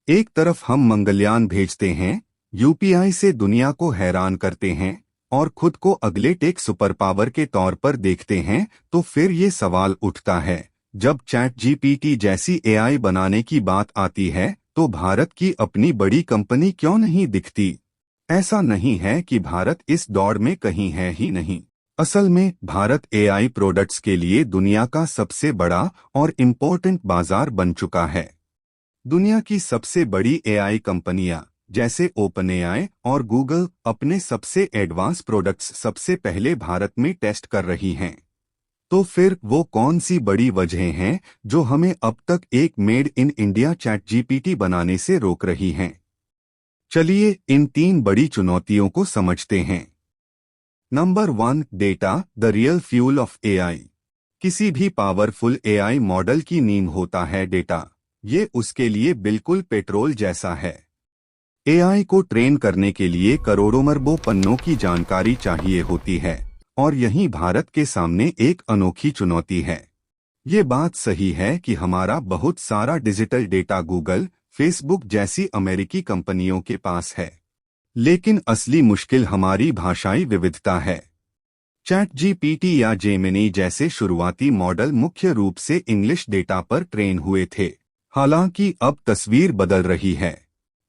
एक तरफ हम मंगलयान भेजते हैं, यूपीआई से दुनिया को हैरान करते हैं और खुद को अगले टेक सुपर पावर के तौर पर देखते हैं, तो फिर ये सवाल उठता है, जब चैट जीपीटी जैसी एआई बनाने की बात आती है तो भारत की अपनी बड़ी कंपनी क्यों नहीं दिखती? ऐसा नहीं है कि भारत इस दौड़ में कहीं है ही नहीं। असल में भारत एआई प्रोडक्ट्स के लिए दुनिया का सबसे बड़ा और इम्पोर्टेंट बाजार बन चुका है। दुनिया की सबसे बड़ी एआई कंपनियां जैसे ओपनएआई और गूगल अपने सबसे एडवांस प्रोडक्ट्स सबसे पहले भारत में टेस्ट कर रही हैं। तो फिर वो कौन सी बड़ी वजहें हैं जो हमें अब तक एक made in India chat GPT बनाने से रोक रही हैं? चलिए इन 3 बड़ी चुनौतियों को समझते हैं। Number 1, data, the real fuel of AI. किसी भी पावरफुल एआई मॉडल की नींव होता है डेटा। ये उसके लिए बिल्कुल पेट्रोल जैसा है। एआई को ट्रेन करने के लिए करोड़ों अरबों पन्नों की जानकारी चाहिए होती है, और यहीं भारत के सामने एक अनोखी चुनौती है। ये बात सही है कि हमारा बहुत सारा डिजिटल डेटा गूगल, फेसबुक जैसी अमेरिकी कंपनियों के पास है, लेकिन असली मुश्किल हमारी भाषाई विविधता है। चैट जीपीटी या जेमिनी जैसे शुरुआती मॉडल मुख्य रूप से इंग्लिश डेटा पर ट्रेन हुए थे, हालांकि अब तस्वीर बदल रही है।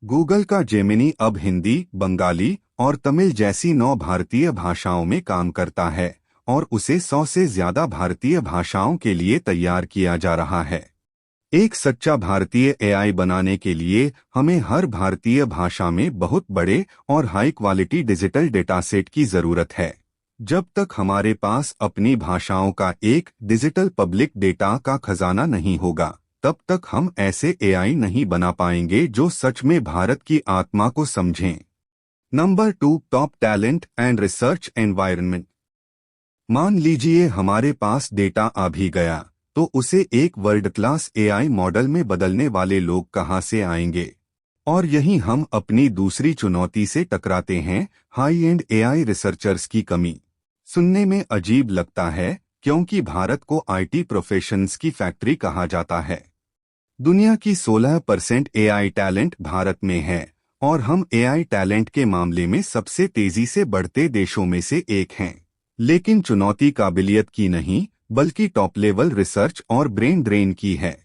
गूगल का जेमिनी अब हिंदी, बंगाली और तमिल जैसी 9 भारतीय भाषाओं में काम करता है, और उसे 100 से ज्यादा भारतीय भाषाओं के लिए तैयार किया जा रहा है। एक सच्चा भारतीय एआई बनाने के लिए हमें हर भारतीय भाषा में बहुत बड़े और हाई क्वालिटी डिजिटल डेटासेट की जरूरत है। जब तक हमारे पास अपनी भाषाओं का एक डिजिटल पब्लिक डेटा का खजाना नहीं होगा, तब तक हम ऐसे एआई नहीं बना पाएंगे जो सच में भारत की आत्मा को समझें। Number 2, top talent and research environment. मान लीजिए हमारे पास डेटा आ भी गया, तो उसे एक वर्ल्ड क्लास एआई मॉडल में बदलने वाले लोग कहां से आएंगे? और यहीं हम अपनी दूसरी चुनौती से टकराते हैं, हाई एंड एआई रिसर्चर्स की कमी। सुनने में अजीब लगता है, क्योंकि भारत को आईटी प्रोफेशंस की फैक्ट्री कहा जाता है। दुनिया की 16% एआई टैलेंट भारत में है, और हम एआई टैलेंट के मामले में सबसे तेजी से बढ़ते देशों में से एक हैं। लेकिन चुनौती काबिलियत की नहीं, बल्कि टॉप लेवल रिसर्च और ब्रेन ड्रेन की है।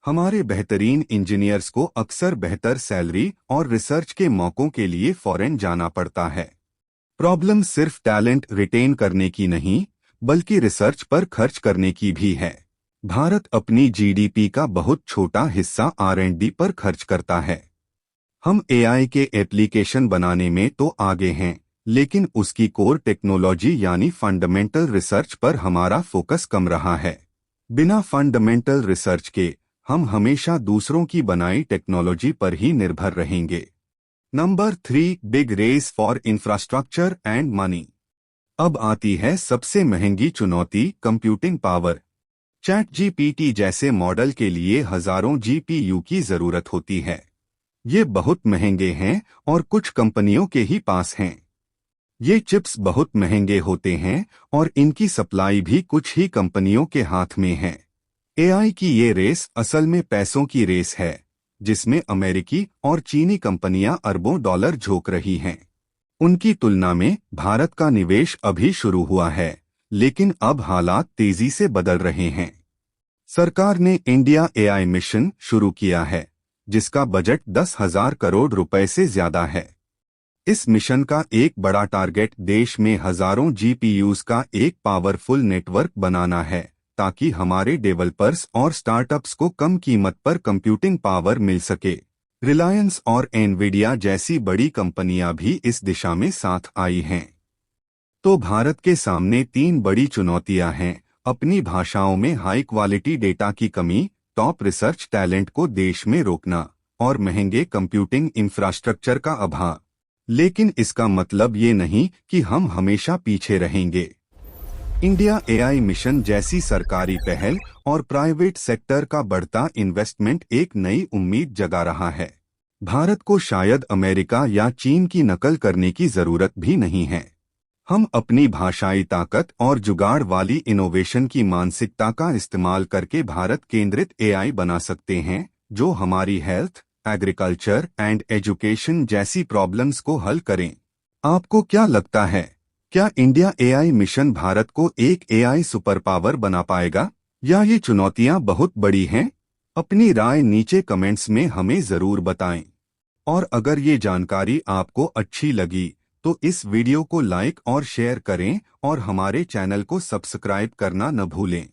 हमारे बेहतरीन इंजीनियर्स को अक्सर बेहतर सैलरी और रिसर्च के मौकों के लिए फॉरेन जाना पड़ता है। प्रॉब्लम सिर्फ टैलेंट रिटेन करने की नहीं, बल्कि रिसर्च पर खर्च करने की भी है। भारत अपनी जीडीपी का बहुत छोटा हिस्सा आर&डी पर खर्च करता है। हम एआई के एप्लीकेशन बनाने में तो आगे हैं, लेकिन उसकी कोर टेक्नोलॉजी यानी फंडामेंटल रिसर्च पर हमारा फोकस कम रहा है। बिना फंडामेंटल रिसर्च के हम हमेशा दूसरों की बनाई टेक्नोलॉजी पर ही निर्भर रहेंगे। Number 3, big race for infrastructure and money. अब आती है सबसे महंगी चुनौती, कंप्यूटिंग पावर। चैट जीपीटी जैसे मॉडल के लिए हजारों जीपीयू की जरूरत होती है। ये बहुत महंगे हैं और कुछ कंपनियों के ही पास हैं। ये चिप्स बहुत महंगे होते हैं और इनकी सप्लाई भी कुछ ही कंपनियों के हाथ में है। एआई की ये रेस असल में पैसों की रेस है, जिसमें अमेरिकी और चीनी कंपनियां अरबों डॉलर झोंक रही हैं। उनकी तुलना में भारत का निवेश अभी शुरू हुआ है, लेकिन अब हालात तेजी से बदल रहे हैं। सरकार ने इंडिया एआई मिशन शुरू किया है, जिसका बजट 10,000 करोड़ रुपए से ज्यादा है। इस मिशन का एक बड़ा टारगेट देश में हजारों जीपीयूज का एक पावरफुल नेटवर्क बनाना है, ताकि हमारे डेवलपर्स और स्टार्टअप्स को कम कीमत पर कंप्यूटिंग पावर मिल सके। रिलायंस और एनवीडिया जैसी बड़ी कंपनियां भी इस दिशा में साथ आई हैं। तो भारत के सामने 3 बड़ी चुनौतियां हैं, अपनी भाषाओं में हाई क्वालिटी डेटा की कमी, टॉप रिसर्च टैलेंट को देश में रोकना, और महंगे कंप्यूटिंग इंफ्रास्ट्रक्चर का अभाव। लेकिन इसका मतलब ये नहीं कि हम हमेशा पीछे रहेंगे। इंडिया एआई मिशन जैसी सरकारी पहल और प्राइवेट सेक्टर का बढ़ता इन्वेस्टमेंट एक नई उम्मीद जगा रहा है। भारत को शायद अमेरिका या चीन की नकल करने की जरूरत भी नहीं है। हम अपनी भाषाई ताकत और जुगाड़ वाली इनोवेशन की मानसिकता का इस्तेमाल करके भारत केंद्रित एआई बना सकते हैं, जो हमारी हेल्थ, एग्रीकल्चर एंड एजुकेशन जैसी प्रॉब्लम्स को हल करें। आपको क्या लगता है, क्या इंडिया एआई मिशन भारत को एक एआई सुपर पावर बना पाएगा, या ये चुनौतियां बहुत बड़ी हैं? अपनी राय नीचे कमेंट्स में हमें जरूर बताएं। और अगर ये जानकारी आपको अच्छी लगी तो इस वीडियो को लाइक और शेयर करें और हमारे चैनल को सब्सक्राइब करना न भूलें।